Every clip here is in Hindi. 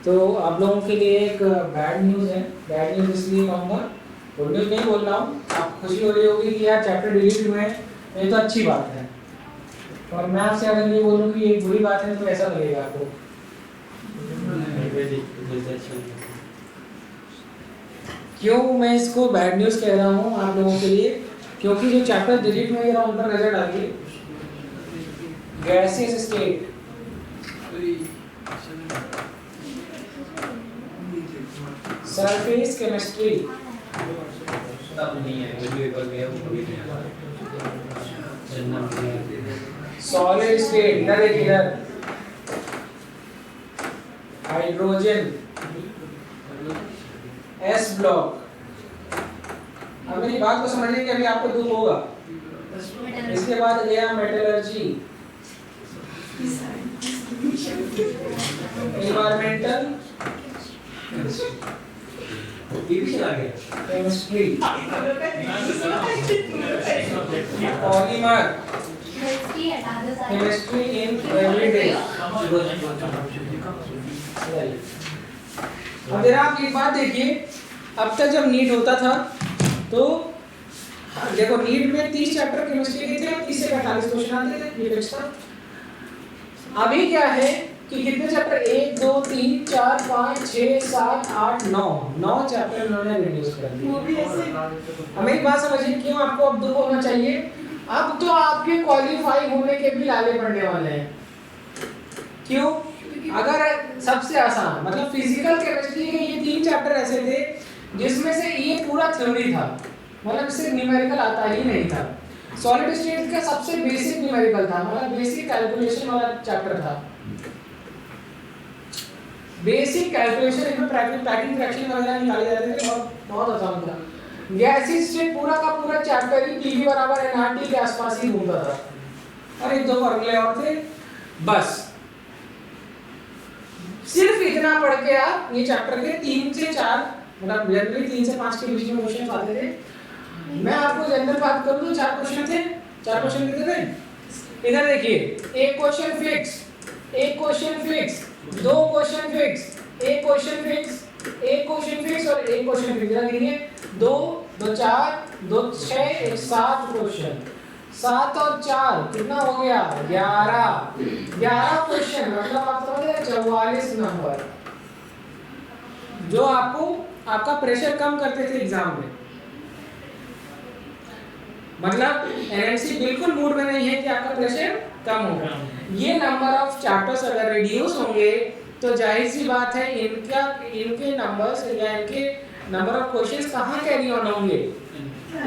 तो आप लोगों के लिए एक बैड न्यूज़ है। बैड न्यूज़ इसलिए कहूँगा, गुड न्यूज़ नहीं बोल रहा हूँ, आपको खुशी हो रही होगी कि यार चैप्टर डिलीट हुए हैं, ये तो अच्छी बात है। और मैं आपसे अगर ये बोलूँ कि ये बुरी बात है तो ऐसा लगेगा आपको? क्यों मैं इसको बैड न्यूज़ कह रहा हूँ आप लोगों के लिए? क्योंकि जो चैप्टर डिलीट हुए हैं उन पर नजर डालिए। Gaseous state, surface chemistry, solid state, इधर देखिए इधर, हाइड्रोजन, एस ब्लॉक। अब मेरी बात को समझिए कि अभी आपको दुख होगा। इसके बाद गया metallurgy, environmental chemistry, polymer chemistry in everyday. अब जरा आप एक बात देखिए, अब तक जब नीट होता था तो देखो नीट में 30 चैप्टर केमिस्ट्री के थे, 30 से 45 क्वेश्चन आते थे ये फिक्स था। अभी क्या है कि कितने चैप्टर, 1 2 3 4 5 6 7 8 9 चैप्टर उन्होंने रिड्यूस कर दिए। अब मेरी बात समझिए, क्यों आपको अब दुख होना चाहिए? अब तो आपके क्वालिफाई होने के भी लाले पड़ने वाले हैं। क्यों? अगर सबसे आसान मतलब फिजिकल केमिस्ट्री के ये 3 चैप्टर ऐसे थे जिसमें से ये पूरा थ्योरी था, मतलब इससे न्यूमेरिकल आता ही नहीं था। सॉलिड स्टेट का सबसे बेसिक न्यूमेरिकल था, मतलब बेसिक कैलकुलेशन वाला चैप्टर था। बेसिक कैलकुलेशन, इसमें पैकिंग फ्रैक्शन वगैरह निकाले जाते थे, बहुत आसान था। गैसियस स्टेट पूरा का पूरा चैप्टर ही पीवी बराबर एनआरटी के आसपास ही घूमता था, और एक दो फॉर्मूले और थे बस। सिर्फ इतना पढ़ के आप ये चैप्टर के 3 से 4 मतलब जनरली 3 से 5 के बीच में क्वेश्चन आते थे। मैं आपको जनरल बात करूं तो 4 क्वेश्चन थे, 4 क्वेश्चन कितने थे? इधर देखिए, एक क्वेश्चन फिक्स, एक क्वेश्चन फिक्स, 2 क्वेश्चन फिक्स, एक क्वेश्चन फिक्स, एक क्वेश्चन फिक्स और एक क्वेश्चन फिक्स। इधर देखिए 2 2 4 2 6 1 7 क्वेश्चन, 7 और 4 कितना हो गया? 11 क्वेश्चन, मतलब आप समझ रहे 44 नंबर जो आपको आपका प्रेशर कम करते थे एग्जाम में। मतलब एनएलसी बिल्कुल मूड में नहीं है कि आपका प्रेशर कम होगा। ये नंबर ऑफ चैप्टर्स अगर रिड्यूस होंगे तो जाहिर सी बात है इनके नंबर्स या इनके नंबर ऑफ क्वेश्चंस कहाँ कैरी ऑन होंगे?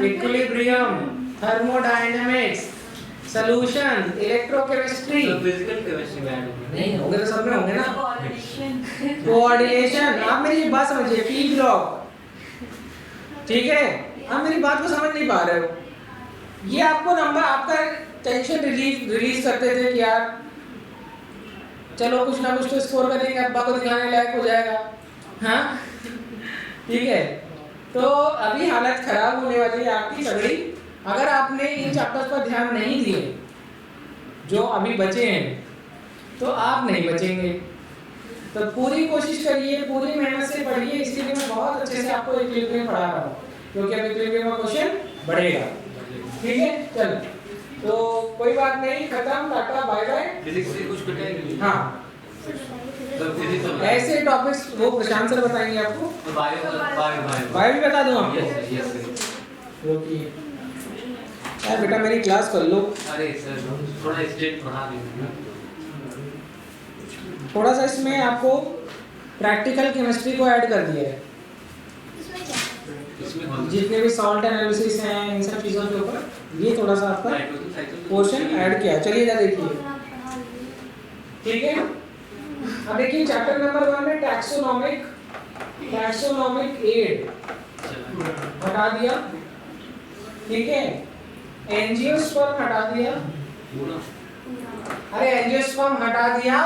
Equilibrium, thermodynamics, solution, electrochemistry, physical chemistry में नहीं होंगे तो सब में होंगे ना। कोऑर्डिनेशन, आप मेरी बात समझिए, पी ब्लॉक, ठीक है? आप मेरी बात को समझ नहीं पा रहे हो। ये आपको नंबर, आपका टेंशन रिलीज करते थे कि यार चलो कुछ ना कुछ तो स्कोर करेंगे, अब्बा को दिखाने लायक हो जाएगा, हाँ ठीक है। तो अभी हालत खराब होने वाली है आपकी तगड़ी अगर आपने इन चैप्टर्स पर ध्यान नहीं दिए जो अभी बचे हैं, तो आप नहीं बचेंगे। तो पूरी कोशिश करिए, पूरी मेहनत से पढ़िए। इसलिए मैं बहुत अच्छे से आपको इक्विलिब्रियम पढ़ा रहा हूँ, क्योंकि अब इक्विलिब्रियम का क्वेश्चन बढ़ेगा, ठीक है? चल, तो कोई बात नहीं, खत्म, टाटा बाय बाय। फिजिक्स से कुछ कटेगा? हाँ, तो फिजिक्स ऐसे टॉपिक्स वो प्रशांत सर बताएंगे आपको। तो बायो बायो भी बता दूं आपको? Yes sir. ओके यार बेटा मेरी क्लास कर लो। अरे सर थोड़ा स्ट्रेट पढ़ा दीजिए। थोड़ा सा इसमें आपको प्रैक्टिकल केमिस्ट्री को ऐड कर दिया है, जितने भी सॉल्ट एनालिसिस हैं इन सब चीज़ों के ऊपर ये थोड़ा सा आपका पोर्शन ऐड किया। चलिए इधर देखिए, ठीक है? अब देखिए चैप्टर नंबर 1 में टैक्सोनॉमिक एड हटा दिया, ठीक है? एंजियोस्पर्म हटा दिया, अरे एंजियोस्पर्म हटा दिया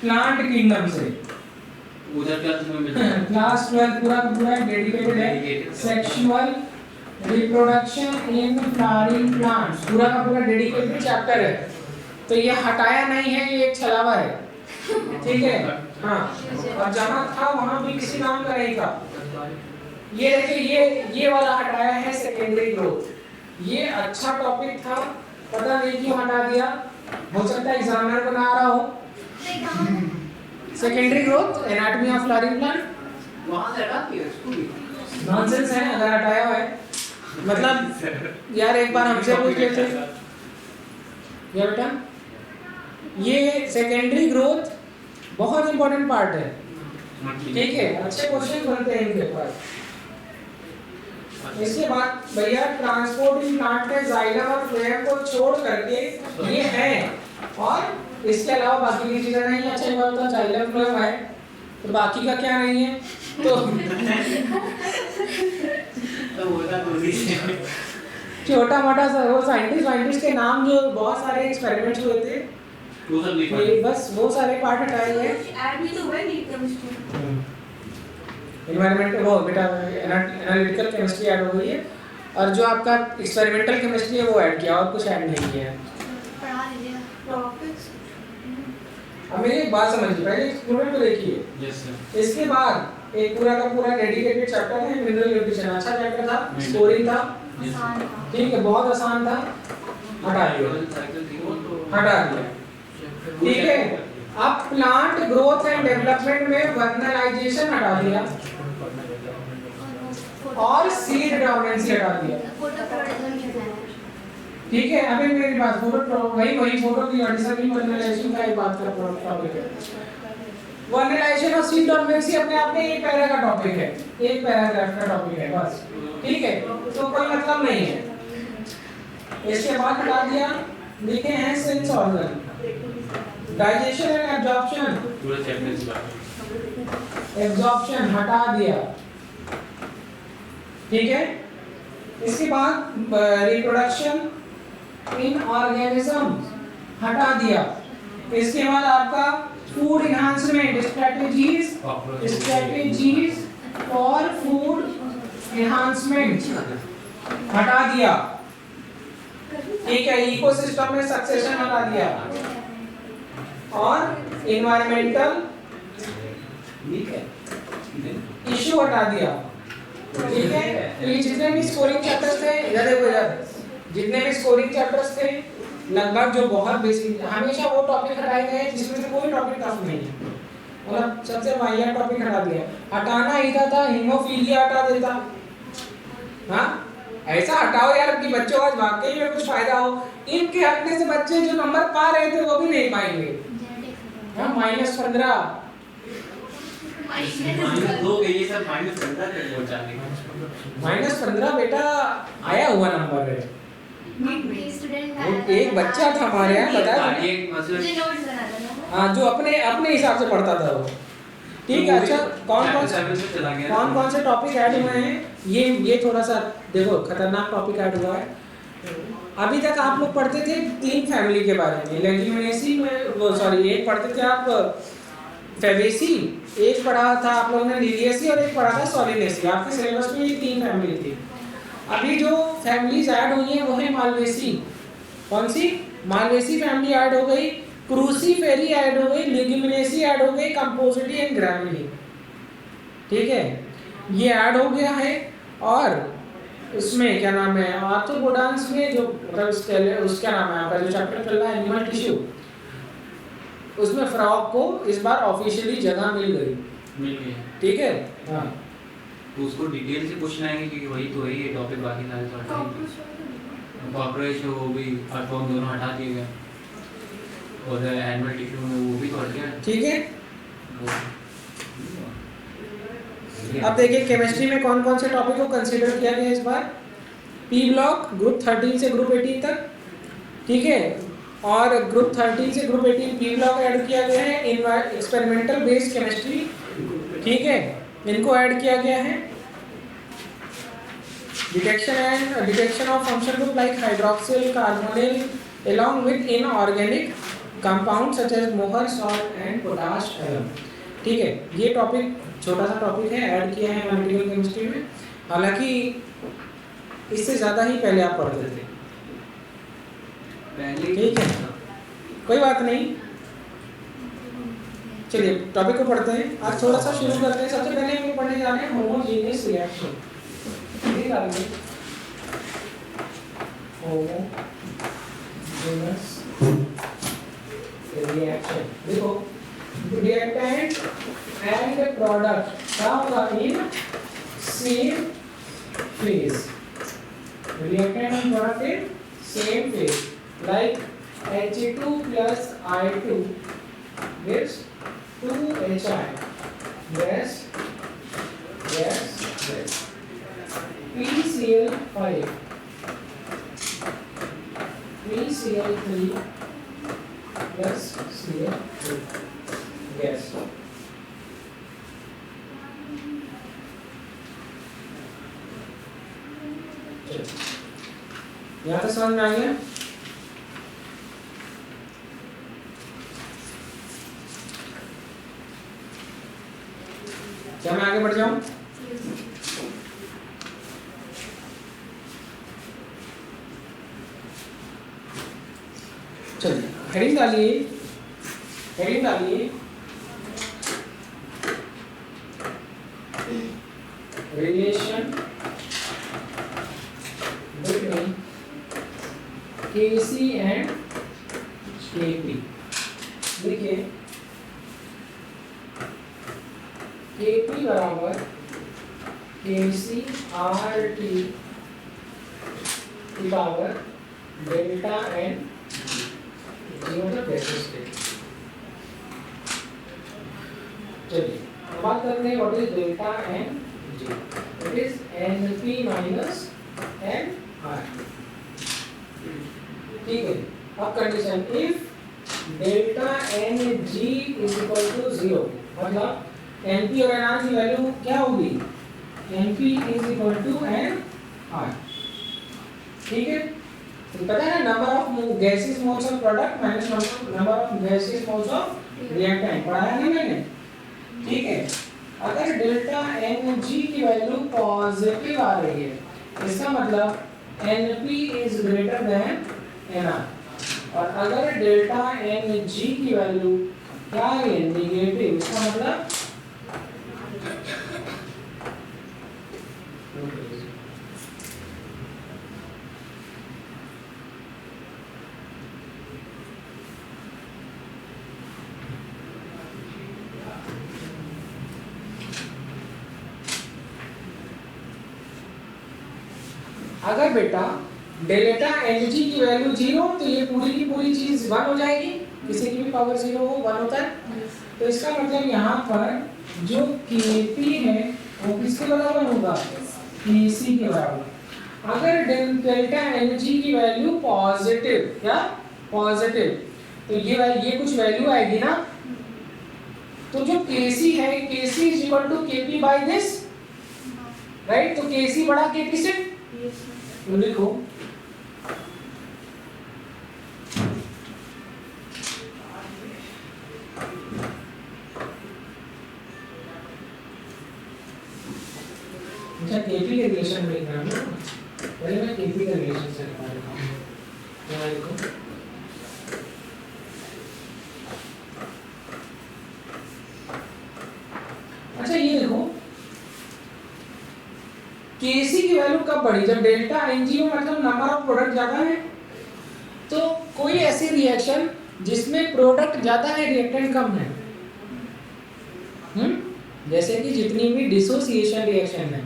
प्लांट किंगडम से। उधर क्लास में मिलता है क्लास 12 पूरा डेडिकेटेड है sexual reproduction in flowering plants, पूरा का पूरा डेडिकेटेड चैप्टर है। तो ये हटाया नहीं है, ये एक छलावा है। ठीक है, हाँ, और जहाँ था वहाँ भी किसी नाम का नहीं था। ये देखिए, ये वाला हटाया है सेकेंडरी ग्रोथ। ये अच्छा टॉपिक था, पता नहीं क्यों हटा दिया, हो सकता है एग्जामिनर को ना आ रहा हो। Secondary growth, anatomy of flowering plant, वहाँ से हटा दिया इसको भी। नॉनसेंस है अगर हटाया हुआ है। मतलब यार एक बार हमसे पूछ लेते ये बेटा, ये सेकेंडरी ग्रोथ बहुत इंपॉर्टेंट पार्ट है, ठीक है, अच्छे क्वेश्चन बनते हैं इनके पास। इसके बाद भैया ट्रांसपोर्ट इन प्लांट में जाइलम और फ्लोएम को छोड़ करके ये है, और इसके अलावा बाकी की चीजें नहीं। अच्छा बात होता जाइलम फ्लोएम है तो बाकी का क्या नहीं है, तो छोटा मोटा सा वो साइंटिस्ट के नाम जो बहुत सारे एक्सपेरिमेंट्स हुए थे, वो सब लिखा ये बस वो सारे पार्ट हटाए गए। ऐड भी तो हुआ नीट केमिस्ट्री, एनवायरमेंट वो बेटा एनालिटिकल केमिस्ट्री ऐड हो गई है, और जो आपका एक्सपेरिमेंटल केमिस्ट्री है वो ऐड किया, और कुछ ऐड नहीं किया है। पढ़ा लीजिए टॉपिक्स। अब मेरी एक बात समझिए, पहले स्टूडेंट को देखिए। Yes sir. इसके बाद एक पूरा का पूरा डेडिकेटेड चैप्टर है मिनरल न्यूट्रिशन, अच्छा चैप्टर था, स्कोरिंग था, आसान था। ठीक है, बहुत आसान था, हटा दिया, हटा दिया, ठीक है। अब प्लांट ग्रोथ एंड डेवलपमेंट में वर्नलाइजेशन हटा दिया और सीड डोमेनेंसी हटा दिया, फोटोप्रोडिज्म क्या है? ठीक है। अभी मेरी बात वही फोटो की ऑडिशन वर्नलाइजेशन का एक बात का टॉपिक है। वर्नलाइजेशन और सीड डोमेनेंसी अपने आप में एक पैरा का टॉपिक है, एक पैराग्राफ का टॉपिक है बस, ठीक है, तो कोई मतलब नहीं है। इसके बाद हटा दिया, लिखे हैं sense organ, digestion and absorption, पूरा चैप्टर इस बार एब्जॉर्प्शन हटा दिया, ठीक है। इसके बाद रिप्रोडक्शन इन ऑर्गेनिज्म हटा दिया। इसके बाद आपका food enhancement strategies for food enhancement हटा दिया, ठीक है। इकोसिस्टम में सक्सेशन हटा दिया, और एनवायरमेंटल इशू हटा दिया, ठीक है। ये जितने भी स्कोरिंग चैप्टर्स थे, इधर देखो इधर, जितने भी स्कोरिंग चैप्टर्स थे लगभग जो बहुत बेसिक, हमेशा वो टॉपिक हटाए गए जिसमें से कोई टॉपिक टफ नहीं है, मतलब सबसे वाहियात टॉपिक हटा दिया। हटाना ही था हीमोफीलिया हटा देता, हाँ ऐसा हटाओ यार कि बच्चों आज वाकई में कुछ फायदा हो। इनके हटने से बच्चे जो नंबर पा रहे थे वो भी नहीं पाएंगे, हाँ -15 -2 ये सब -15 तक पहुंचाने -15 बेटा आया हुआ नंबर है। स्टूडेंट वो एक बच्चा था हमारे यहाँ, पता है, एक मुझे मतलब नोट्स बनाना था। हाँ जो अपने हिसाब से पढ़ता था वो, ठीक है। अच्छा कौन कौन से टॉपिक ऐड हुए हैं, ये थोड़ा सा देखो, खतरनाक टॉपिक ऐड हुआ है। अभी तक आप लोग पढ़ते थे 3 फैमिली के बारे में, लेग्यूमिनेसी में वो सॉरी, एक पढ़ते थे आप फेबेसी, एक पढ़ा था आप लोगों ने लिलिएसी, और एक पढ़ा था सोलिनेसी। आपके सिलेबस में ये 3 फैमिली थी। अभी जो फैमिलीज ऐड हुई हैं वो है मालवेसी, कौन सी, मालवेसी फैमिली ऐड हो गई, क्रूसीफेरी ऐड हो गई, लेग्यूमिनेसी ऐड हो गई, कंपोजिटी एंड ग्रामिनी, ठीक है, ये ऐड हो गया है। और उसमें क्या नाम है, आर्थ्रोपोडांस में जो उसका नाम है आपका जो चैप्टर चल रहा है एनिमल टिश्यू, उसमें फ्रॉग को इस बार ऑफिशियली जगह मिल गई, ठीक है, हाँ। तो उसको डिटेल से पूछना है कि वही तो है ये टॉपिक, बाकी सारे तो हटा दिए। कॉकरोच वो भी फॉर्म दोनों हटा दिए गए, और एनिमल टिश्यू में वो भी तो हट गया, ठीक है। अब देखिए केमिस्ट्री में कौन कौन से टॉपिक को कंसीडर किया गया इस बार। पी ब्लॉक ग्रुप 13 से ग्रुप 18 तक, ठीक है, और ग्रुप 13 से ग्रुप 18 पी ब्लॉक ऐड किया गया है। एक्सपेरिमेंटल बेस्ड केमिस्ट्री, ठीक है, इनको ऐड किया गया है। Detection of function group like hydroxyl carbonyl along with inorganic compounds such as मोहर, सॉल्ट एंड पोटाश आयन, ठीक है। ये टॉपिक छोटा सा टॉपिक है, ऐड किया है एनालिटिकल केमिस्ट्री में, हालांकि इससे ज़्यादा ही पहले आप पढ़ते थे, पहले ठीक है, कोई बात नहीं। चलिए टॉपिक को पढ़ते हैं। आज थोड़ा सा शुरू करते हैं। सबसे पहले हम पढ़ने जा रहे हैं होमोजेनियस रिएक्शन। ठीक है, होमोजेनियस रिएक्शन। देखो रिएक्टेंट एंड प्रोडक्ट क्या होगा in same phase. Reactant and product in same phase, like H2 plus I2 gives 2HI. Gas. PCl5 PCl3 plus Cl2 gas. यहाँ तक समझ में आ गया? क्या मैं आगे बढ़ जाऊं? चलिए हेडिंग डालिए। Relation between KC and KP। देखिए KP बराबर KC RT की पावर डेल्टा N मतलब गैसेस स्टेट। चलिए बात करते हैं what is delta N G। It is NP minus NR। ठीक है, अब condition if delta NG is equal to 0, मतलब NP और NR की वैल्यू क्या होगी? NP is equal to NR। ठीक है, तो पता है ना, number of gases moles of product minus number of gases moles of reactant, पढ़ाया नहीं मैंने? ठीक है, अगर डेल्टा NG की वैल्यू पॉजिटिव आ रही है इसका मतलब NP is greater than NR, और अगर डेल्टा NG की वैल्यू क्या है नेगेटिव, इसका मतलब अगर बेटा डेल्टा Ng की वैल्यू 0 तो ये पूरी की पूरी चीज 1 हो जाएगी, किसी की भी पावर 0 हो 1 होता है। तो इसका मतलब यहाँ पर जो Kp है वो किसके बराबर होगा? Kc के बराबर। अगर डेल्टा Ng की वैल्यू पॉजिटिव या पॉजिटिव तो ये कुछ वैल्यू आएगी ना, तो जो Kc है Kc is equal to Kp by this, right? तो Kc बड़ा Kp से, तो लिखो अच्छा Kp के रिलेशन में लिखना है ना, पहले मैं Kp का रिलेशन से लिखा हूं। यहाँ लिखो अच्छा ये देखो Kc की वैल्यू कब बढ़ी? जब डेल्टा Ng में मतलब नंबर ऑफ प्रोडक्ट ज्यादा है। तो कोई ऐसी रिएक्शन जिसमें प्रोडक्ट ज्यादा है रिएक्टेंट कम है, जैसे कि जितनी भी डिसोसिएशन रिएक्शन है,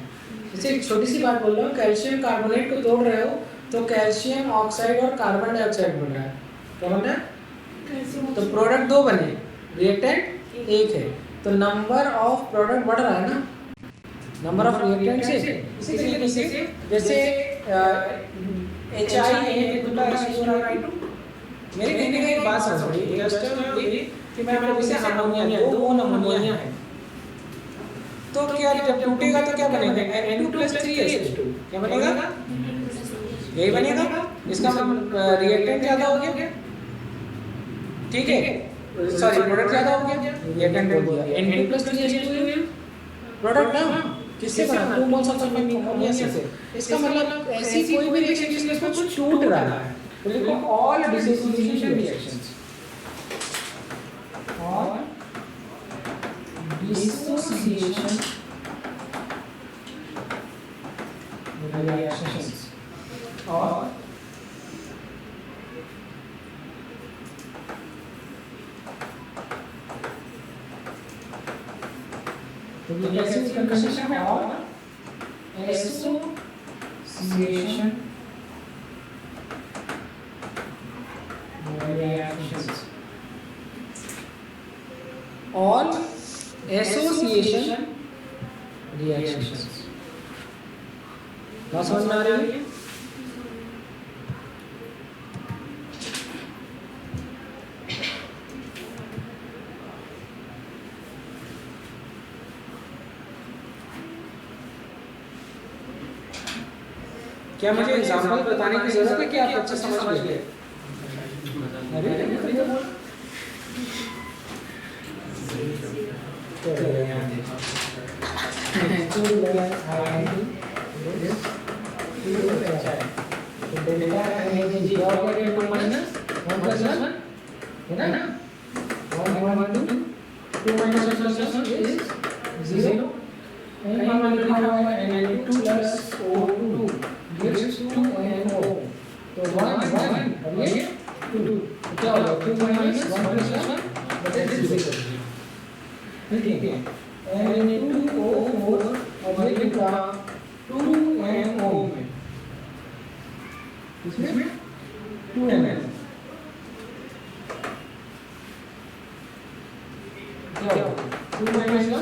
जैसे एक छोटी सी बात बोल रहा हूँ, कैल्शियम कार्बोनेट को तोड़ रहे हो तो कैल्शियम ऑक्साइड और कार्बन डाइऑक्साइड बन रहा है, क्या बन रहा है? तो प्रोडक्ट 2 बने, रिएक्टेंट 1 है, तो नंबर ऑफ प्रोडक्ट बढ़ रहा है ना, नंबर ऑफ रिएक्टेंट से। इसी तरीके से जैसे HI है मेरे कहने का एक बात समझिए, कि मैं आपको जैसे अमोनिया 2 अमोनिया है, तो क्या जब टूटेगा तो क्या बनेगा? N2+3H2 क्या बनेगा? यही बनेगा। इसका मतलब रिएक्टेंट ज्यादा हो गया, ठीक है, सॉरी प्रोडक्ट ज्यादा हो गया, रिएक्टेंट बोल दिया। N2+3H2 प्रोडक्ट ना किससे बना? 2 मोल्स ऑफ अमोनिया से। इसका मतलब ऐसी कोई भी रिएक्शन जिसमें कुछ टूट रहा है, तो लिखो all dissociation reactions, all dissociation reactions or तो ये कैसे कंडीशन है और association reactions all association reactions बात समझ में आ रही है क्या मुझे एग्जांपल बताने की जरूरत है कि आप अच्छे समझ गए अरे gives 2 NO तो 1 1 और ये 2 क्या होगा 2 minus 1 plus 1 that is 0 ठीक है Na2O4 और ये का 2NO में इसमें 2NO क्या होगा 2 minus 1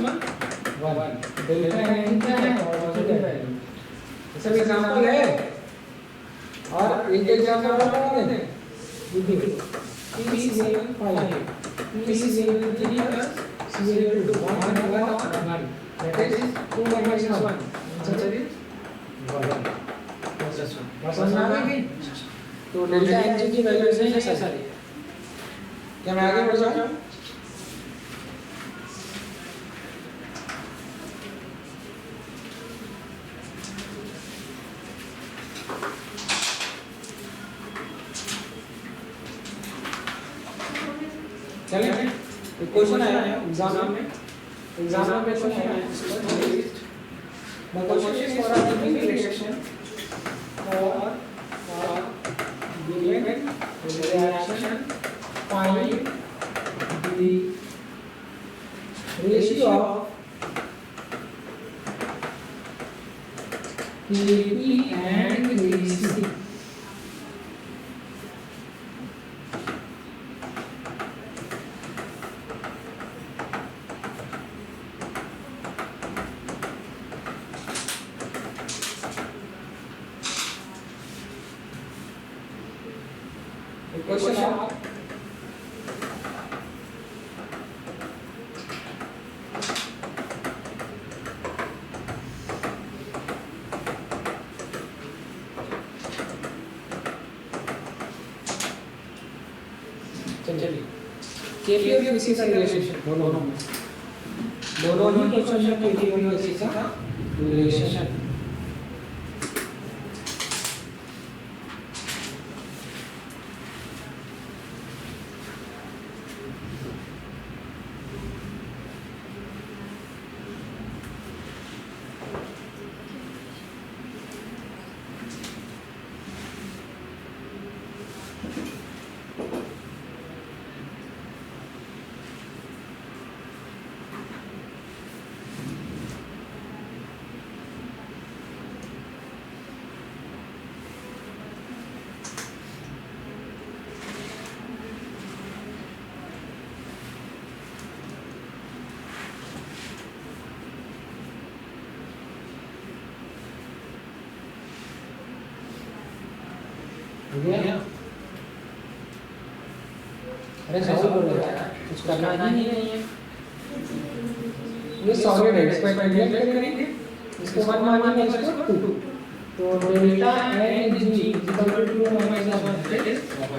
1 डेल्टा n क्या है पॉजिटिव वैल्यू सब एग्जांपल है और एक एग्जांपल और देते हैं देखिए P0 5 P0 3 plus C0 2 1 that is 2 minus 1 answer is 1 बस समझ में आ गई तो डेल्टा n की वैल्यू से है सारी क्या मैं आगे बढ़ जाऊं चलिए एक क्वेश्चन आया है एग्जाम में क्वेश्चन आया है the question is for a given reaction or given reaction find the ratio of Kp and Kc question है चलिए केपी और किसी का रिलेशन दोनों ही क्वेश्चन में केपी और किसी का रिलेशन अरे सॉल्व बोल रहा है कुछ करना नहीं है ये सॉलिड है इसको इंटीग्रेट करेंगे इसको 1 मानेंगे इसको 2 तो delta n g equal to 2 minus 1 that is 1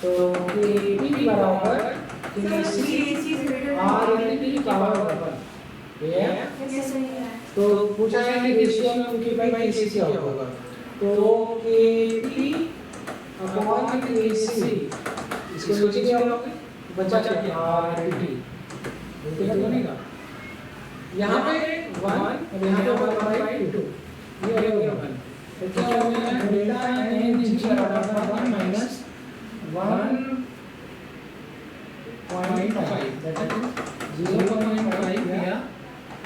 तो Kp बराबर Kc r टी पावर 1 ये तो पूछा है कि रेशियो में Kp बाय Kc क्या होगा तो Kp अपॉन Kc इसको नीचे क्या होगा बचा क्या आर टी उल्टा तो नहीं का यहाँ पे 1 और यहाँ पे 1/2 ये हो गया 1 तो क्या हो गया डेल्टा n g बराबर 1 माइनस 1.5 दैट इज 0.5 या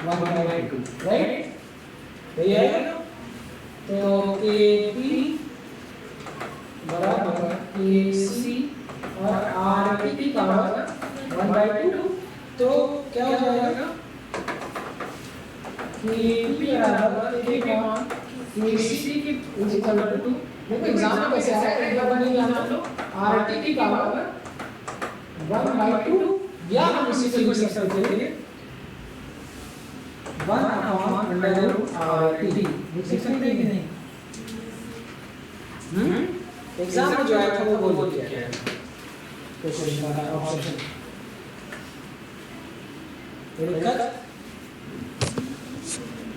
1/2 राइट तो ये है ना तो kp बराबर kc और rt की पावर 1/2 तो क्या हो जाएगा kp बराबर kc की इज इक्वल टू देखो एग्जाम में कैसे आया एक बार नहीं जाना लो rt की पावर 1/2 या हम इसी को लिख सकते हैं 1/√RT लिख सकते हैं कि नहीं एग्जाम में जो आया था वो बोल दिया है क्वेश्चन का ऑप्शन दिक्कत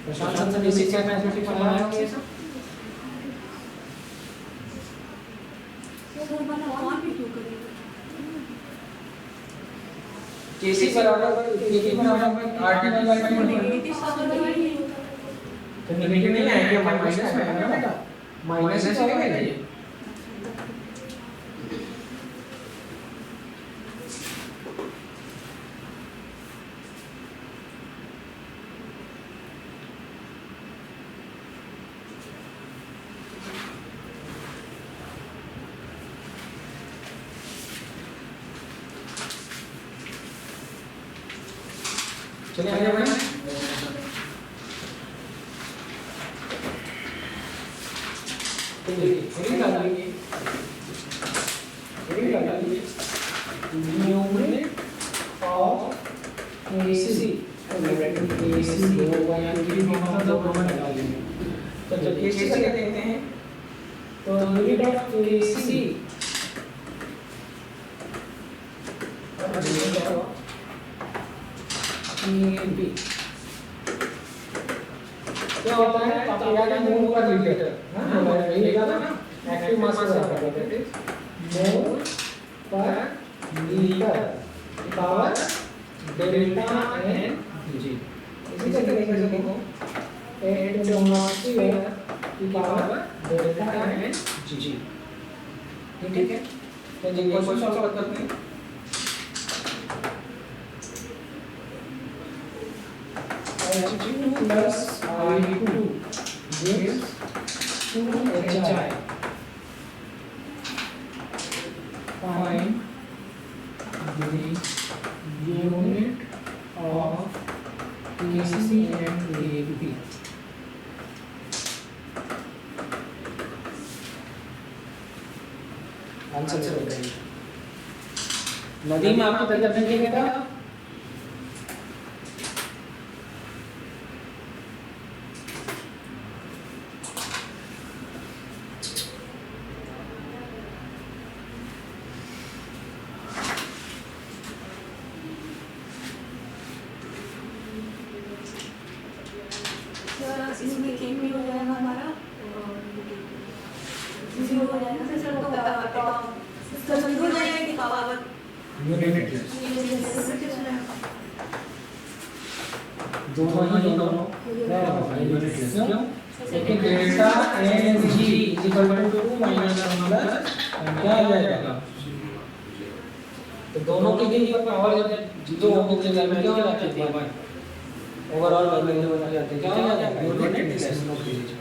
प्रशांत सर बेसिक मैथमेटिक्स पढ़ाया है ये सब केसी बराबर केपी बराबर आरटी बाय 2 तो नेगेटिव नहीं आएगा माइनस में आएगा ना बेटा माइनस से आएगा ये चलिए आगे बढ़ें न्यूमरेटर ऑफ AC तो जब AC से देखते हैं तो यूनिट ऑफ AC और यूनिट ऑफ EB क्या होता है आपको याद है मोल पर लीटर हां वही लिखा था ना एक्टिव मास का मोल पर litre power delta n g इसी तरह लिख सकते हो 8.2 की पावर डेल्टा n g ठीक है तो जी क्वेश्चन सॉल्व करते हैं H2 plus I2 gives 2HI. Find the unit of AC and AP. Answer बताइए नदी में आपकी तरफ देखेगा इसमें केपी हो जाएगा हमारा जीरो हो जाएगा फिर सर तो इसका हो जाएगा कि पावर यूनिट दोनों यूनिट क्यों क्योंकि डेल्टा n g = 2 माइनस क्या आ जाएगा तो दोनों के लिए पावर जब जीरो होने के लिए क्या हो जाता है ओवरऑल वैल्यू बन जाते हैं क्या हो जाएगा यूनिट डेसिमल के लिए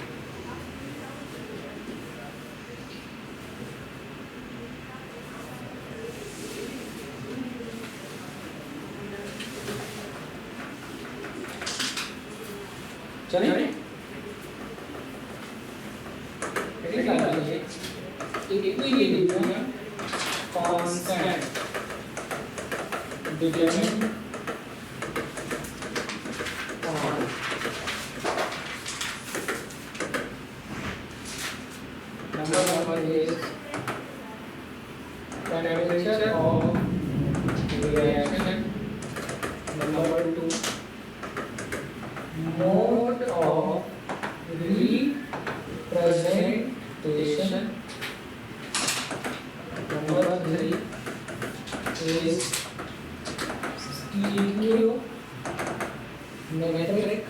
चलिए equilibrium constant determine number one is temperature of reaction. Number two, mode of representation. Number three is metric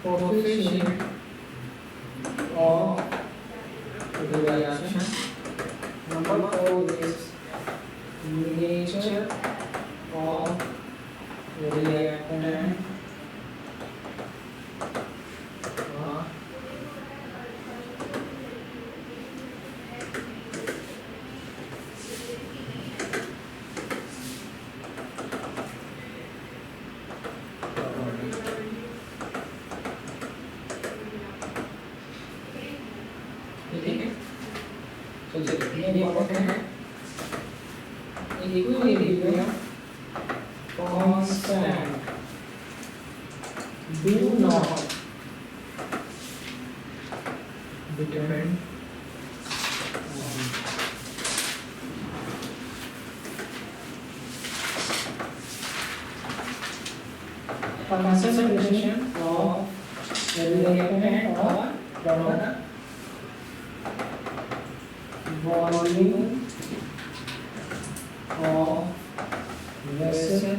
coefficient of reaction. Number 4 is nature of reactant. Equilibrium constant do not depend on concentration of reactant or product, volume of vessel,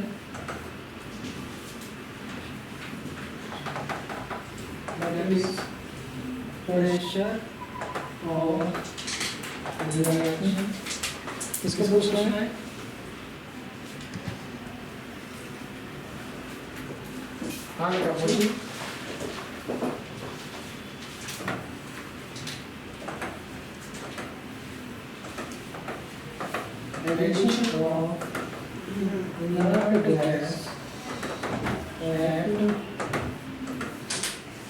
that is pressure of reaction. इसको पूछना है हाँ बेटा बोलिए addition of inert gas at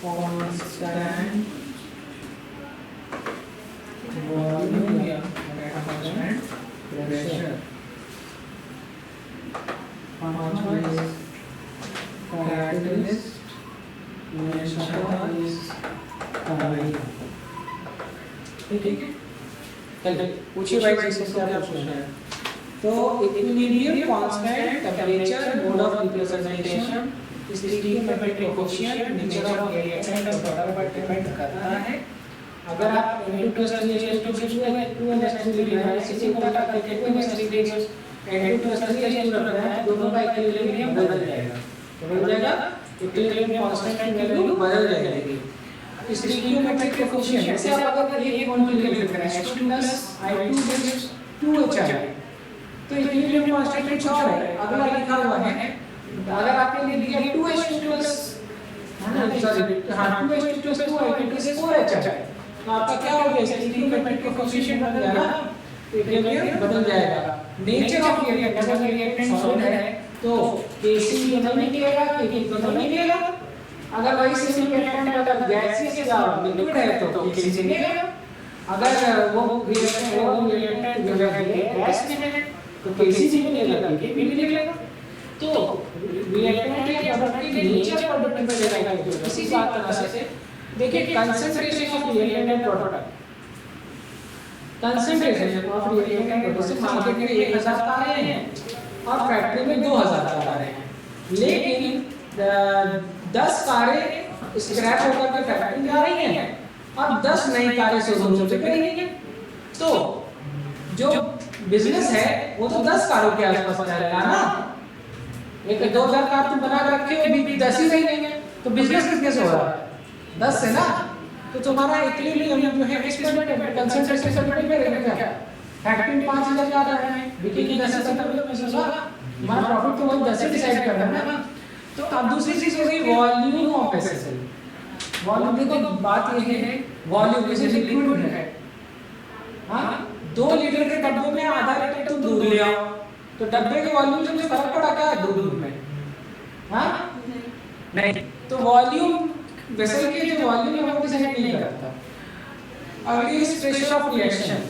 constant volume या constant pressure. पांचवा is catalyst, छठा is turbine. ठीक है चलिए पूछिए भाई इससे क्या पूछना है तो equilibrium constant temperature mode of representation stoichiometric coefficient nature of reactant और प्रोडक्ट पर डिपेंड करता है अगर आप N2 + 3 = 2 नेचुरली है इसी को पता करके कोई नेचुरली N2 + 3 रखना है दोनों का इक्विलिब्रियम बदल जाएगा तो बदल जाएगा इक्विलिब्रियम कांस्टेंट की वैल्यू बदल जाएगी स्टीरियोमेट्रिक कोएफिशिएंट जैसे आप अगर एक मॉलिक्यूल लिख रहे हैं H2 + I2 = 2HI तो इक्विलिब्रियम कांस्टेंट कुछ और है अगला लिखा हुआ है अगर आपने लिख दिया 2H2 + सॉरी हां 2H2 + 2I2 = 4HI तो आपका क्या हो गया स्टीरियोमेट्रिक कोएफिशिएंट बदल जाएगा इक्विलिब्रियम बदल जाएगा नेचर ऑफ रिएक्टेंट अगर रिएक्टेंट सॉलिड है तो Kc बदल नहीं निकलेगा Kp बदल नहीं निकलेगा अगर वही सेम रिएक्टेंट अगर गैसियस या लिक्विड है तो Kc निकलेगा अगर वो रिएक्टेंट जो है गैस में है तो Kc भी निकलेगा Kp भी निकलेगा तो रिएक्टेंट या प्रोडक्ट के नेचर पर डिपेंड करेगा इसी बात तरह से देखिए concentration of reactant and product concentration of reactant and product market में 1000 तारे हैं और फैक्ट्री में 2000 तारे हैं लेकिन 10 कारें स्क्रैप होकर के फैक्ट्री में आ रही हैं और 10 नई कारें शोरूम से बिक रही हैं तो जो बिजनेस है वो तो 10 कारों के आसपास चलेगा ना एक 2000 कार तुम बना के रखे हो भी 10 ही नहीं है तो बिजनेस कैसे हो रहा है 10 से ना तो तुम्हारा इक्विलिब्रियम जो है इस पर कंसंट्रेशन से डिपेंड करेगा क्या फैक्ट्री में 5000 का रहा है बिकेगी 10,000 तक में से होगा हमारा प्रॉफिट तो वही 10 से डिसाइड करना है ना तो अब दूसरी चीज हो गई वॉल्यूम ऑफ वेसल वॉल्यूम देखो बात ये है वॉल्यूम जैसे लिक्विड है हां 2 लीटर के डब्बे में आधा लीटर तुम दूध ले आओ तो डब्बे के वॉल्यूम में फर्क पड़ा क्या दूध में हां नहीं तो वॉल्यूम वेसल के जो वॉल्यूम है वो डिसाइड नहीं करता अगली इज प्रेशर ऑफ रिएक्शन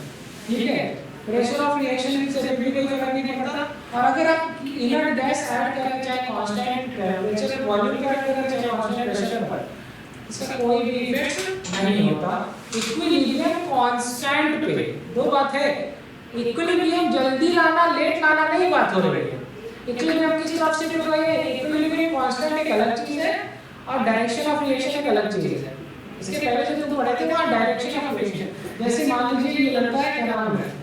ठीक है प्रेशर ऑफ रिएक्शन से भी कोई फर्क नहीं पड़ता और अगर आप इनर गैस ऐड करें चाहे कांस्टेंट टेंपरेचर वॉल्यूम का ऐड करें चाहे कांस्टेंट प्रेशर पर इसका कोई भी इफेक्ट नहीं होता इक्विलिब्रियम कांस्टेंट पे दो बात है इक्विलिब्रियम जल्दी लाना लेट लाना नहीं बात हो रही है इक्विलिब्रियम किस तरफ से जुड़ रही है इक्विलिब्रियम कांस्टेंट एक अलग चीज है और डायरेक्शन ऑफ रिएक्शन एक अलग चीज है इसके पहले जो तुम पढ़े थे वहां डायरेक्शन ऑफ रिएक्शन जैसे मान लीजिए ये लड़का है क्या नाम है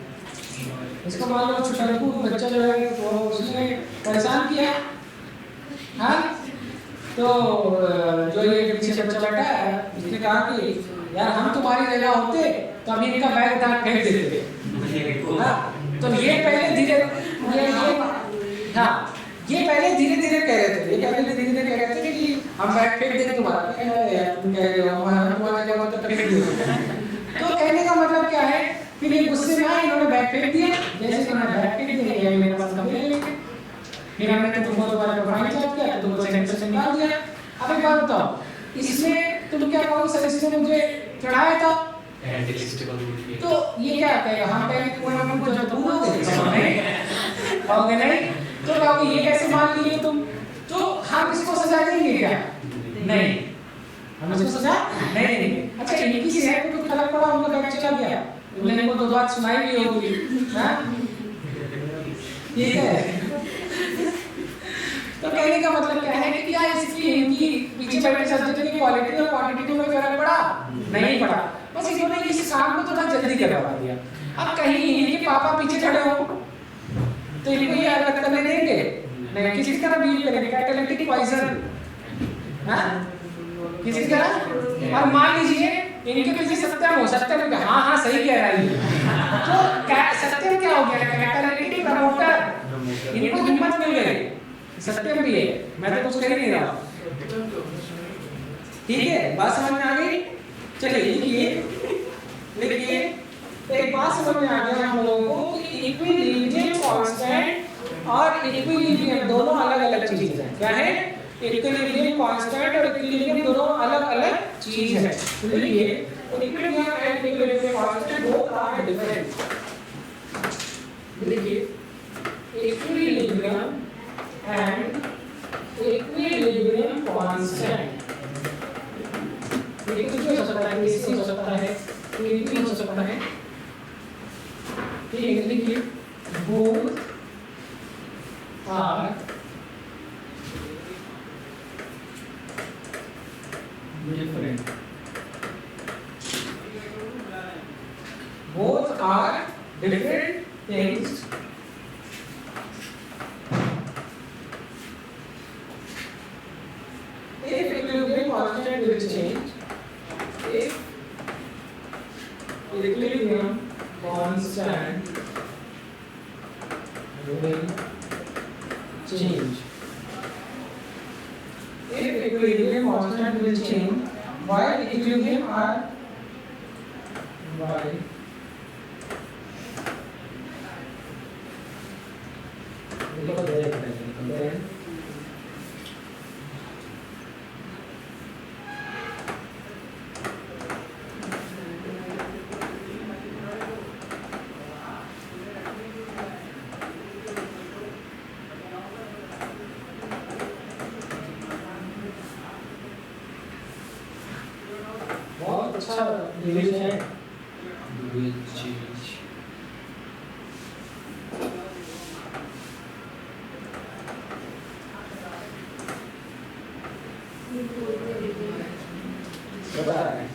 इसको मान लो छोटा बच्चा जो है वो उसने परेशान किया हाँ तो जो ये पीछे बच्चा बैठा है इसने कहा कि यार हम तुम्हारी जगह होते तो अभी इनका बैग उठा के फेंक देते। हाँ तो ये पहले धीरे ये पहले धीरे धीरे कह रहे थे, ये पहले धीरे धीरे कह रहे थे कि हम बैग फेंक देंगे तुम्हारा, तुम कह रहे हो हमारा तुम्हारी जगह होता तो फेंक दिया। तो कहने का मतलब क्या है, फिर ये गुस्से में आए, इन्होंने बैग फेंक दिया। जैसे कि मैं बैग फेंक दिया, ये मेरे पास कभी लेंगे, फिर हमने तुमको दोबारा प्रोफाइल चेक किया, तुमको सेंटर से निकाल दिया। अब एक बात बताओ, इसमें तुम क्या कहोगे, सर इसने मुझे चढ़ाया था तो ये क्या कहेगा, हम कहेंगे तुम मुझे दूर कहोगे नहीं, तो कहोगे ये कैसे मान लिए तुम, तो हम इसको सजा देंगे क्या? नहीं, हम इसको सजा नहीं देंगे। अच्छा इनकी सेहत पे कुछ फर्क पड़ा, उनका बैग चला गया, उन्होंने को दो बात सुनाई भी होगी, हाँ ठीक है। तो कहने का मतलब क्या है कि क्या इसकी इनकी पीछे बैठे सब्जेक्ट की क्वालिटी और क्वांटिटी में फर्क पड़ा? नहीं पड़ा, बस इन्होंने इस काम को थोड़ा जल्दी करवा दिया। अब कहीं इनके पापा पीछे खड़े हो तो इनको ये अलग करने देंगे नहीं, किसी तरह भी करेंगे, कैटालिटिक पॉइजन, हाँ किसी तरह। और मान लीजिए इनके पीछे सत्यम हो, सत्यम हाँ हाँ सही कह रहा है, तो सत्यम क्या हो गया, कैटालिटिक प्रमोटर, इनको हिम्मत मिल गई, सत्यम भी है, मैं तो कुछ कह नहीं रहा, ठीक है बात समझ में आ गई। चलिए देखिए एक बात समझ में आ गया हम लोगों को कि इक्विलिब्रियम कांस्टेंट और इक्विलिब्रियम दोनों अलग अलग चीजें हैं। क्या है? इक्विलिब्रियम कांस्टेंट और इक्विलिब्रियम दोनों अलग अलग चीज है। देखिए equilibrium and equilibrium constant both are different. देखिए इक्विलिब्रियम एंड इक्विलिब्रियम कांस्टेंट, ये कुछ भी हो सकता है, इससे हो सकता है, ये भी हो सकता है, ठीक है। देखिए both are different, both are different things if equilibrium constant will change, if equilibrium constant will change, if equilibrium constant will change while equilibrium are while then बहुत अच्छा डिवीजन है। बता रहे हैं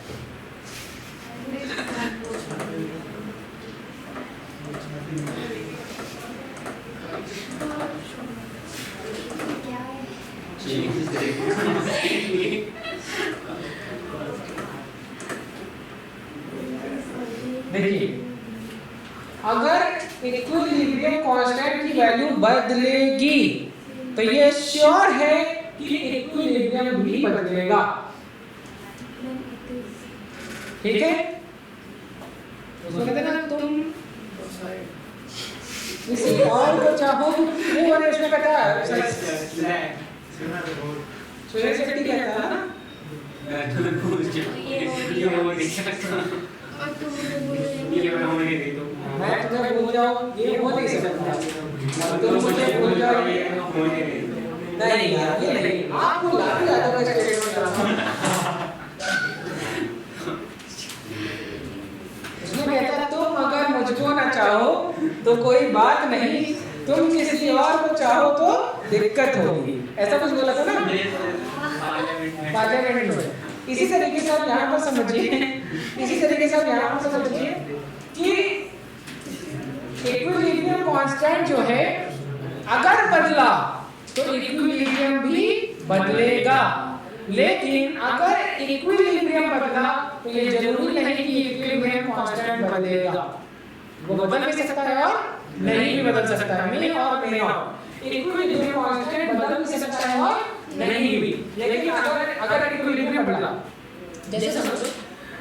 देखिए अगर इक्विलिब्रियम कांस्टेंट की वैल्यू बदलेगी तो ये श्योर है कि इक्विलिब्रियम भी बदलेगा, ठीक है। उसको कहते हैं ना तुम किसी और को चाहो, वो वाले उसमें कहता है सूर्य से कहती कहता है ना, मैं तुम्हें भूल जाऊं ये हो नहीं सकता, तुम मुझे भूल जाओ नहीं यार ये नहीं, आपको लागू यादव का स्टेटमेंट उसमें कहता है तुम अगर मुझको ना चाहो तो कोई बात नहीं, तुम किसी और को चाहो तो दिक्कत होगी, ऐसा कुछ बोला था ना पार्लियामेंट में। इसी तरीके से आप यहाँ पर समझिए, इसी तरीके से आप यहाँ पर समझिए कि इक्विलिब्रियम कांस्टेंट जो है अगर बदला तो इक्विलिब्रियम भी बदलेगा। लेकिन अगर इक्विलिब्रियम बदला तो ये जरूरी नहीं कि इक्विलिब्रियम कांस्टेंट बदलेगा, वो बदल भी सकता है और नहीं भी बदल सकता है, मे और मे नॉट। इक्विलिब्रियम कांस्टेंट बदल भी सकता है और नहीं भी। लेकिन अगर इक्विलिब्रियम बदला, जैसे समझो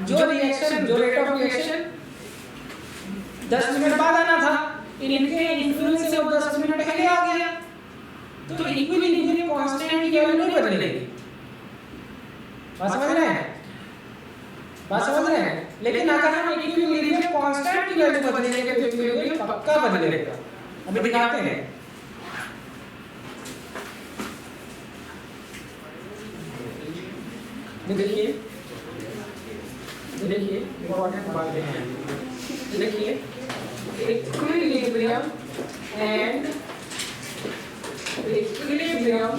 जो रिएक्शन, जो रेट ऑफ रिएक्शन 10 मिनट बाद आना था, इनके इन्फ्लुएंस से वो 10 मिनट पहले आ गया, तो इक्विलिब्रियम कांस्टेंट की वैल्यू नहीं बदलेगी। बात समझ रहे हैं? बात समझ रहे हैं? लेकिन अगर हम इक्विलिब्रियम कांस्टेंट की वैल्यू बदलेंगे तो इक्विलिब्रियम पक्का बदलेगा। अभी दिखाते हैं। देखिए इंपॉर्टेंट बातें हैं। देखिए equilibrium and equilibrium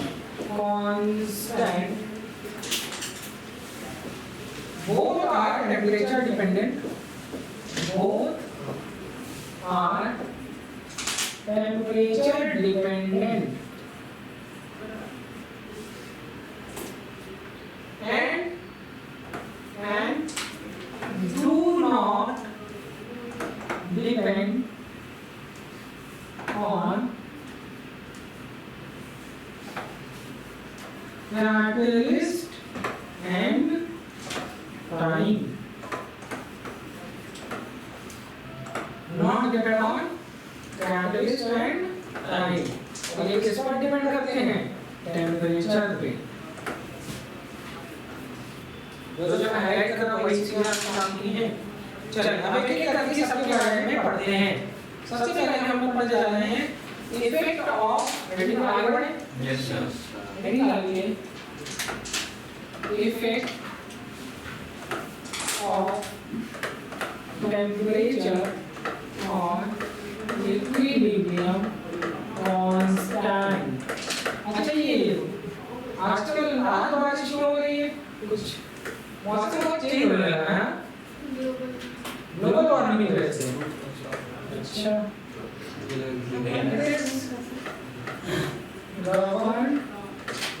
constant both are temperature dependent, both are temperature dependent and do not depend on catalyst and time. Not depend on catalyst and time. और ये किस पर डिपेंड करते हैं? टेम्परेचर पे। जो मैं हाईलाइट कर रहा हूँ वही चीजें आपको समझनी है। चलिए अब एक एक करके सबके बारे में पढ़ते हैं। सबसे पहले हम लोग पढ़ने जा रहे हैं इफेक्ट ऑफ, हेडिंग आगे बढ़े? Yes sir. हेडिंग आगे effect of temperature on equilibrium constant। अच्छा ये आजकल रात बारिश शुरू हो रही है, कुछ मौसम बहुत चेंज हो रहा है, ग्लोबल वार्मिंग की वजह से। अच्छा governed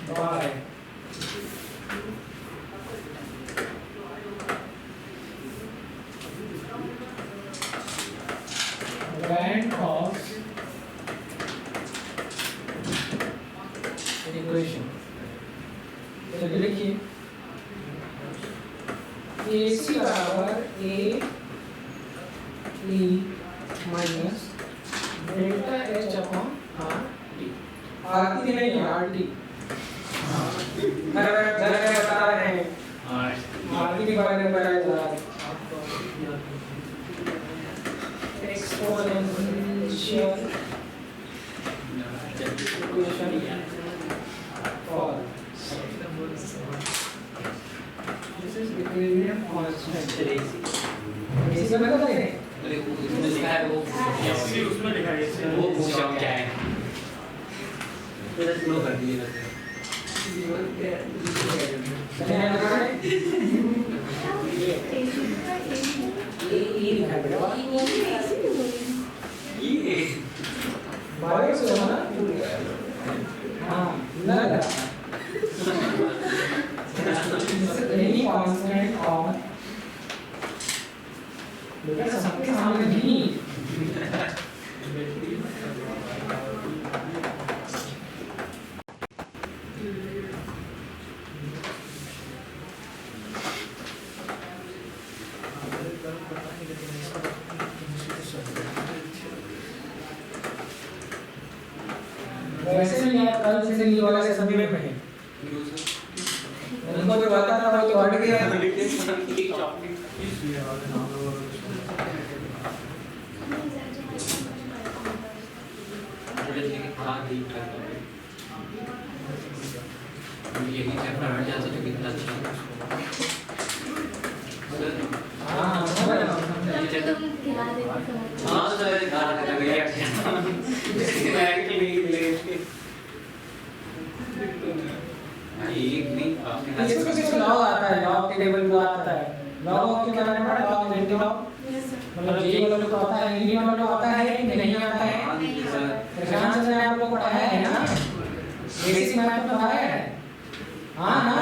by band of equation। तो लिखिए AC बराबर A E minus delta H upon RT। RT नहीं है RT। घर बता रहे हैं RT के बारे में बताया जा रहा है। Exponential equation for this is equilibrium constant। AC में बता रहे हैं? अरे वो इसमें लिखा है, वो उसमें लिखा है, वो पूछा क्या है? तो स्लो कर दिए वैसे। ये लिखा है बेटा। ये बारे से होना हाँ लगा any constant और बेटा सबके सामने नहीं। वैसे भी आप कल से ली वाला से सभी में है। उनको जो आता था वो तो हट गया। यही चैप्टर हट जाता तो कितना अच्छा। हाँ हाँ सर इसको लॉग आता है, लॉग के टेबल को आता है। लॉग के बारे में पढ़ा, लॉग एंटी लॉग मतलब ये वाला तो आता है, यूनिट वाला आता है कि नहीं आता है? ध्यान से आप लोग पढ़ा है ना? बेसिक मैथ तो पढ़ाया है, हाँ ना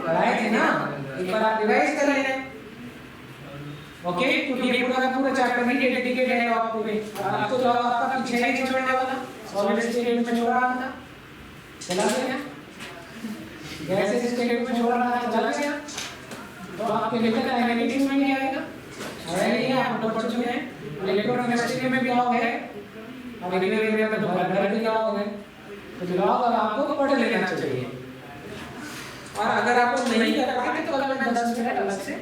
पढ़ाए थे ना, एक बार आप रिवाइज कर लेना। ओके, क्योंकि ये पूरा का पूरा चैप्टर में डेडिकेटेड है आपको पे। अब तो आपका पीछे ही छोड़ने वाला, सॉलिड स्टेट में छोड़ रहा था, चला गया, गैस स्टेट में छोड़ रहा था, चला गया, तो आपके लेकर काइनेटिक्स में भी आएगा, आया नहीं है, आप तो पढ़ चुके हैं। इलेक्ट्रोकेमिस्ट्री में भी लॉ है, अब अगले वीडियो में दोबारा भी लॉ है, तो लॉ आपको पढ़ लेना चाहिए। और अगर आपको नहीं कर पाते तो अगर मैं 10 मिनट अलग से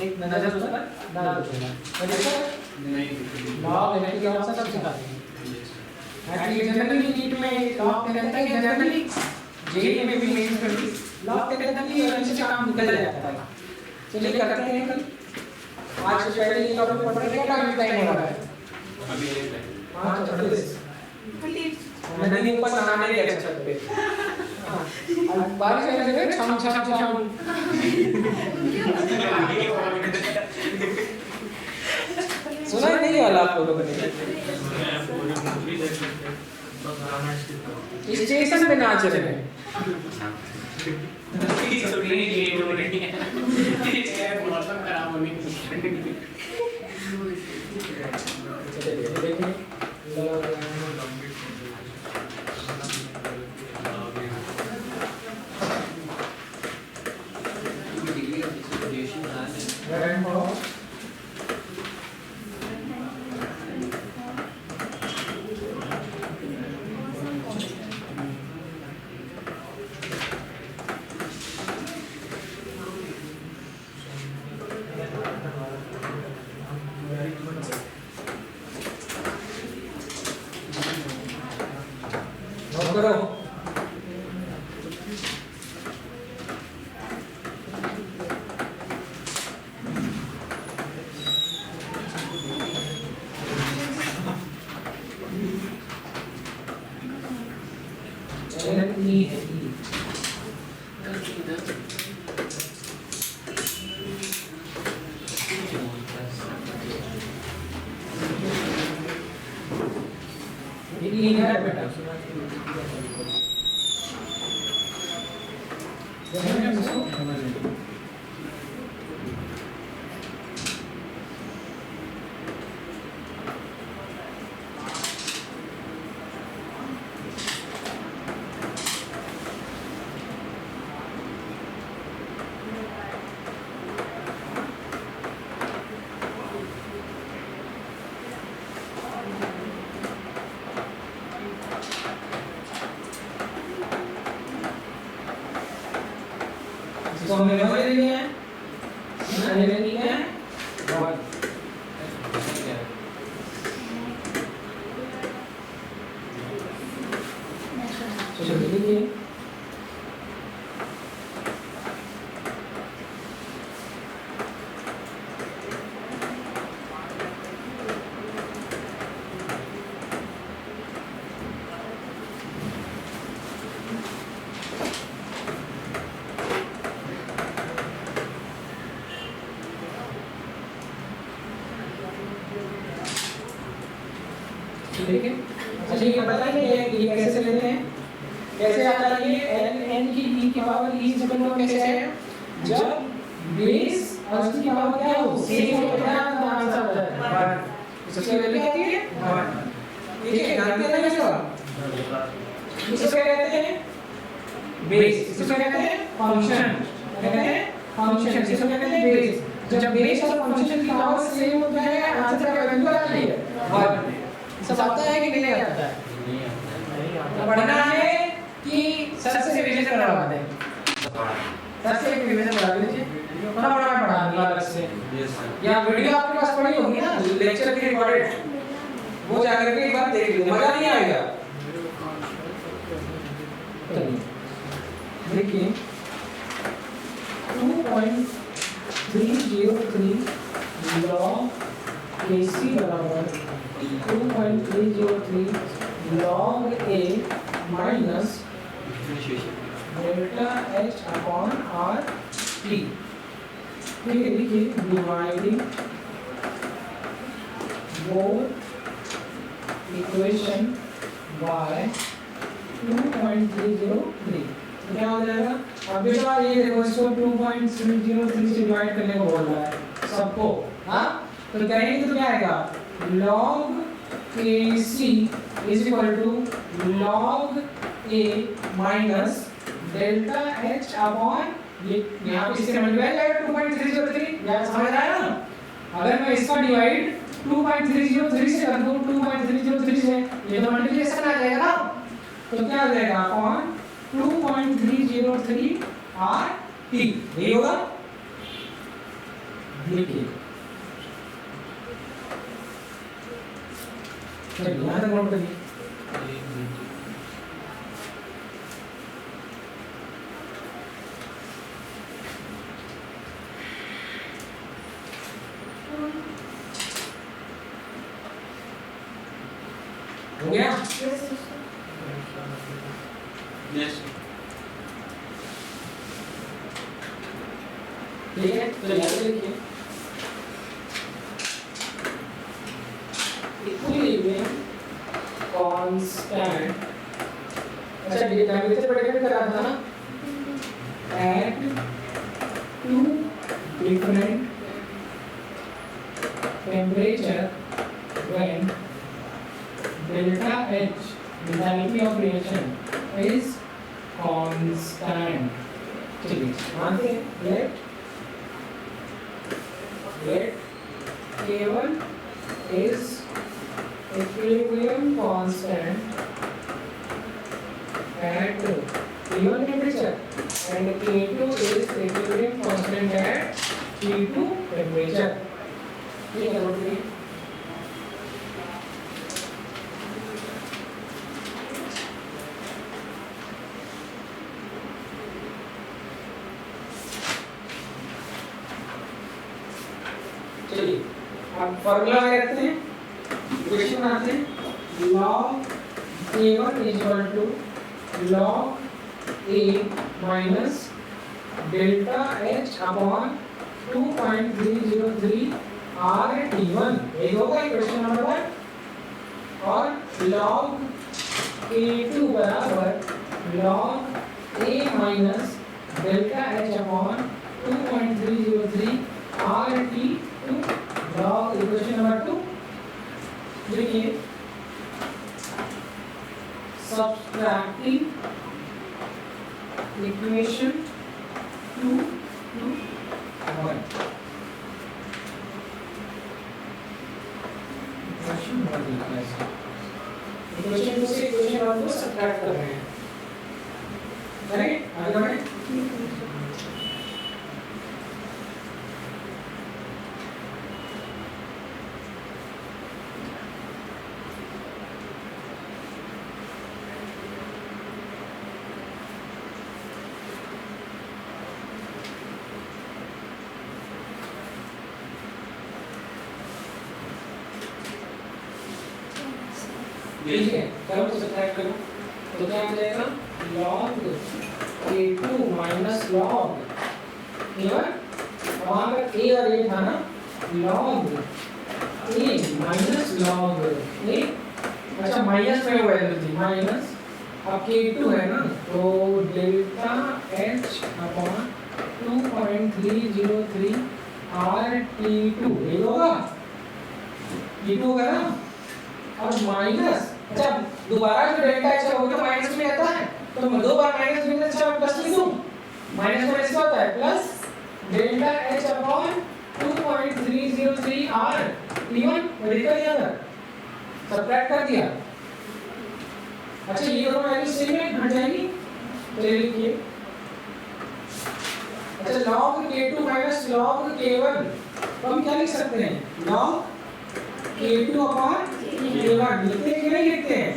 एक नजर उस पर डाल दूंगा, नहीं लॉ लेने की आवश्यकता सब सिखाते हैं। एक्चुअली जनरली नीट में लॉ के रहता है, जनरली जेईई में भी मेंस में भी लॉ के रहता है कि अच्छे से काम निकल जाता है। चलिए करते हैं कल, आज से पहले ये टॉपिक पढ़ रहे हैं, क्या टाइम हो रहा है अभी ये 5:30 मैं नहीं ऊपर नहाने नहीं गया छत पे, हां बारिश आने लगे, छम छम छम सुना ही नहीं वाला आप लोगों ने, स्टेशन पे नाच रहे हैं। तो हमें वही लेनी है, ये लेनी है और चलो देखिए ठीक है। अच्छा ये बताइए ये कैसे लेते हैं, कैसे आता है ये n की e की पावर e से बनो कैसे है, जब बेस और उसकी पावर क्या हो सेम हो जाए तो आंसर हो जाए 1। इसकी वैल्यू क्या आती है 1। ठीक है, जानते हैं ना इसको, इसको क्या कहते हैं बेस, इसको क्या कहते हैं फंक्शन, कहते हैं फंक्शन, इसको क्या कहते हैं बेस। जब बेस और फंक्शन की पावर सेम हो जाए आंसर का वैल्यू क्या आती है 1। सब आता है कि नहीं आता है? नहीं आता। पढ़ना है कि सर से रिवीजन करवाते हैं, सर से रिवीजन करा लीजिए, थोड़ा बड़ा मैं पढ़ा दूंगा अलग से। या वीडियो आपके पास पड़ी होगी ना लेक्चर की रिकॉर्डेड, वो जाकर के एक बार देख लीजिए, मजा नहीं आएगा। देखिए 2.303 log AC बराबर 2.303 log A minus delta H upon R T। ठीक है, देखिए डिवाइडिंग both equation by 2.303 तो क्या हो जाएगा? अब बेटा ये देखो इसको 2.303 से डिवाइड करने को बोल रहा है सबको, हाँ तो करेंगे तो क्या आएगा? log AC is equal to log A minus delta H upon ये यहाँ पे इससे मल्टीप्लाई जाएगा 2.303, क्या समझ आया ना? अगर मैं इसका डिवाइड 2.303 से कर दूं 2.303 से, ये तो मल्टीप्लिकेशन आ जाएगा ना, तो क्या आ जाएगा? अपॉन 2.303 RT, यही होगा। देखिए चलिए यहाँ तक नोट करिए। हो गया? यस ठीक है, तो यहाँ पे देखिए इक्विलिब्रियम कांस्टेंट, अच्छा टेम्परेचर प्रेडिक्ट करा था ना at two different temperature when delta H enthalpy of reaction is constant। चलिए मानते हैं let K1 is equilibrium constant at T1 temperature and K2 is equilibrium constant at T2 temperature। ठीक है बोलिए। चलिए अब फॉर्मूला में रखते हैं, इक्वेशन बनाते हैं। log A1 is equal to log A minus delta H upon 2.303 RT1, ये होगा इक्वेशन नंबर 1। और log A2 बराबर log A minus delta H upon 2.303 RT2 log equation number 2। देखिए subtracting equation 2 to 1, इक्वेशन 1 लिखा है, इक्वेशन 2 से इक्वेशन 1 को सब्ट्रैक्ट कर रहे हैं, करेक्ट? आगे बढ़ें। ठीक है, करो तो सब्ट्रैक्ट करो तो क्या हो जाएगा? log A2 minus log A1, वहाँ पर A और A था ना, log A minus log A, अच्छा माइनस में वैल्यू थी माइनस, अब K2 है ना तो डेल्टा H अपॉन 2.303 RT2, ये होगा T2 होगा ना। और माइनस, अच्छा दोबारा जो डेल्टा एच है वो तो माइनस में आता है, तो मैं दो बार माइनस में अच्छा प्लस लिख दूं, माइनस में ऐसा होता है plus delta H upon 2.303 R T1 निकल गया था, सब्ट्रैक्ट कर दिया। अच्छा ये दोनों वैल्यू सेम है, हट जाएगी, चलिए लिखिए। अच्छा log K2 minus log K1 तो हम क्या लिख सकते हैं? log K2 अपॉन K1 लिखते हैं कि नहीं लिखते हैं?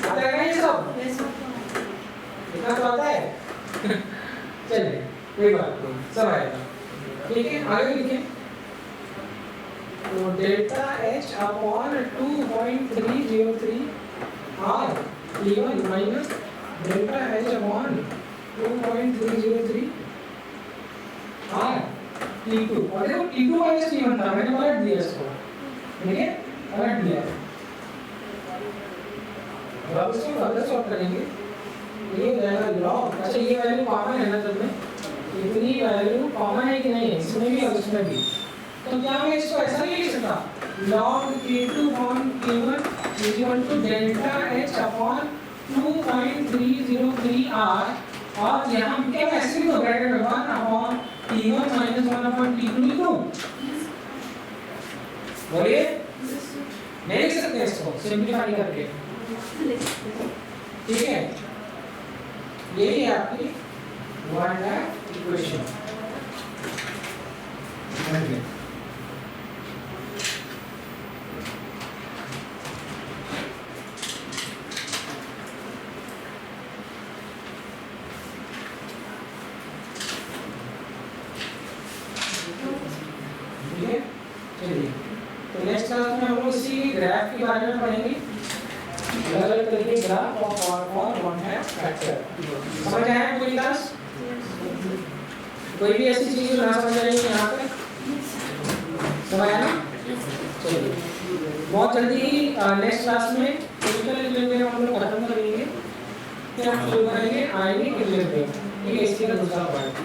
आता है ना ये सब? लिखना तो आता है? चलिए कोई बात नहीं, सब आएगा। ठीक है, आगे लिखें। तो delta H upon 2.303 R T1 minus delta H upon 2.303 R T2, और देखो T2 माइनस T1 था, मैंने पलट दिया इसको, ठीक है, पलट दिया। अब इसको वापस सॉल्व करेंगे। ये रहेगा लॉग। अच्छा ये वैल्यू कॉमन है ना, सब में इतनी वैल्यू कॉमन है कि नहीं, इसमें भी और उसमें भी। तो क्या मैं इसको ऐसा नहीं लिख सकता, log k2 upon k1 is equal to delta h upon 2.303 r, और यहाँ क्या मैं ऐसे भी तो ब्रैकेट में 1 upon t1 minus 1 upon t2 लिख दूँ? बोलिए, नहीं लिख सकते इसको सिंप्लीफाई करके, ठीक है? यही है आपकी वन डायमेंशनल इक्वेशन। ठीक है, चलिए तो नेक्स्ट क्लास में हम लोग इसी ग्राफ के बारे में पढ़ेंगे, अलग अलग तरीके के ग्राफ और वन है फैक्टर। समझ आया पूरी क्लास? कोई भी ऐसी चीज जो ना समझ आई यहाँ पे समझ आया ना? चलिए बहुत जल्दी ही नेक्स्ट क्लास में फिजिकल इंजीनियरिंग हम लोग खत्म करेंगे, फिर हम शुरू करेंगे आयनिक इंजीनियरिंग। ठीक है, इसकी का दूसरा पार्ट।